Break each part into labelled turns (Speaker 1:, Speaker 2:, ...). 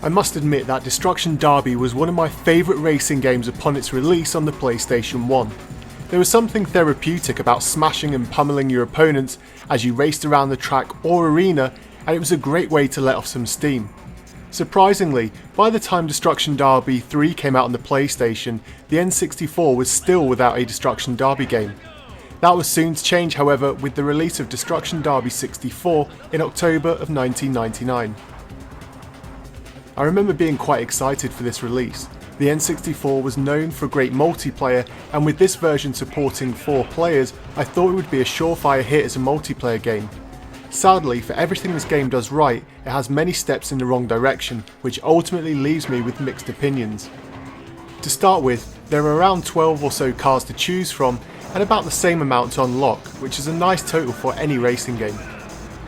Speaker 1: I must admit that Destruction Derby was one of my favourite racing games upon its release on the PlayStation 1. There was something therapeutic about smashing and pummeling your opponents as you raced around the track or arena, and it was a great way to let off some steam. Surprisingly, by the time Destruction Derby 3 came out on the PlayStation, the N64 was still without a Destruction Derby game. That was soon to change, however, with the release of Destruction Derby 64 in October of 1999. I remember being quite excited for this release. The N64 was known for great multiplayer, and with this version supporting 4 players, I thought it would be a surefire hit as a multiplayer game. Sadly, for everything this game does right, it has many steps in the wrong direction, which ultimately leaves me with mixed opinions. To start with, there are around 12 or so cars to choose from, and about the same amount to unlock, which is a nice total for any racing game.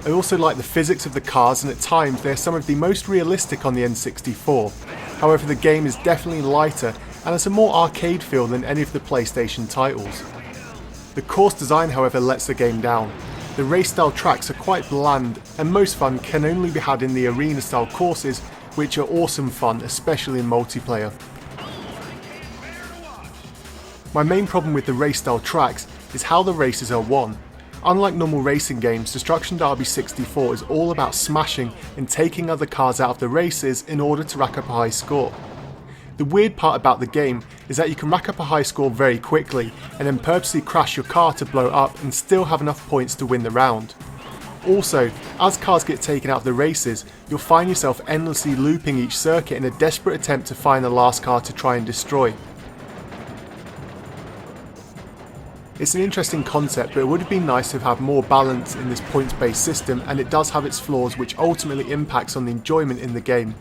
Speaker 1: I also like the physics of the cars, and at times they are some of the most realistic on the N64. However, the game is definitely lighter and has a more arcade feel than any of the PlayStation titles. The course design, however, lets the game down. The race style tracks are quite bland, and most fun can only be had in the arena style courses, which are awesome fun, especially in multiplayer. My main problem with the race style tracks is how the races are won. Unlike normal racing games, Destruction Derby 64 is all about smashing and taking other cars out of the races in order to rack up a high score. The weird part about the game is that you can rack up a high score very quickly and then purposely crash your car to blow up and still have enough points to win the round. Also, as cars get taken out of the races, you'll find yourself endlessly looping each circuit in a desperate attempt to find the last car to try and destroy. It's an interesting concept, but it would have been nice to have more balance in this points-based system, and it does have its flaws which ultimately impacts on the enjoyment in the game.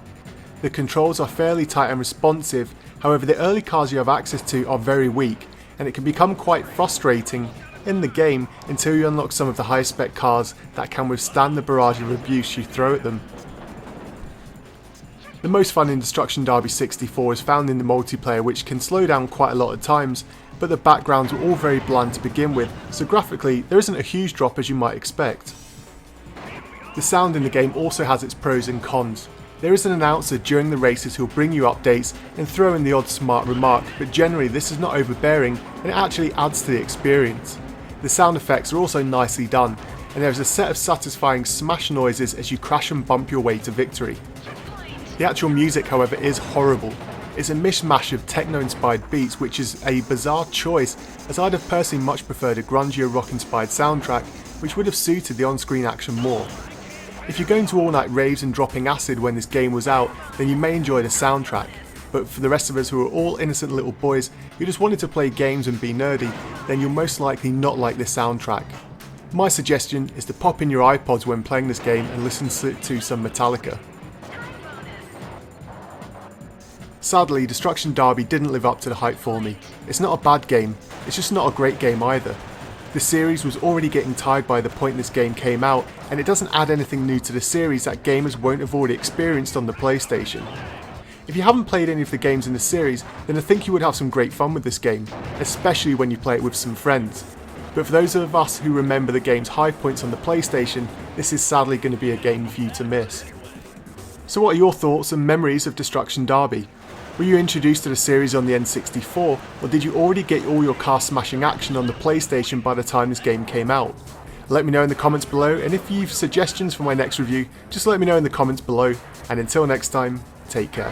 Speaker 1: The controls are fairly tight and responsive, however the early cars you have access to are very weak, and it can become quite frustrating in the game until you unlock some of the high spec cars that can withstand the barrage of abuse you throw at them. The most fun in Destruction Derby 64 is found in the multiplayer, which can slow down quite a lot at times, but the backgrounds were all very bland to begin with, so graphically there isn't a huge drop as you might expect. The sound in the game also has its pros and cons. There is an announcer during the races who will bring you updates and throw in the odd smart remark, but generally this is not overbearing and it actually adds to the experience. The sound effects are also nicely done, and there is a set of satisfying smash noises as you crash and bump your way to victory. The actual music, however, is horrible. It's a mishmash of techno-inspired beats, which is a bizarre choice, as I'd have personally much preferred a grungier rock-inspired soundtrack, which would have suited the on-screen action more. If you're going to all-night raves and dropping acid when this game was out, then you may enjoy the soundtrack, but for the rest of us who are all innocent little boys who just wanted to play games and be nerdy, then you'll most likely not like this soundtrack. My suggestion is to pop in your iPods when playing this game and listen to some Metallica. Sadly, Destruction Derby didn't live up to the hype for me. It's not a bad game, it's just not a great game either. The series was already getting tired by the point this game came out, and it doesn't add anything new to the series that gamers won't have already experienced on the PlayStation. If you haven't played any of the games in the series, then I think you would have some great fun with this game, especially when you play it with some friends. But for those of us who remember the game's high points on the PlayStation, this is sadly going to be a game for you to miss. So what are your thoughts and memories of Destruction Derby? Were you introduced to the series on the N64, or did you already get all your car smashing action on the PlayStation by the time this game came out? Let me know in the comments below, and if you've suggestions for my next review, just let me know in the comments below, and until next time, take care.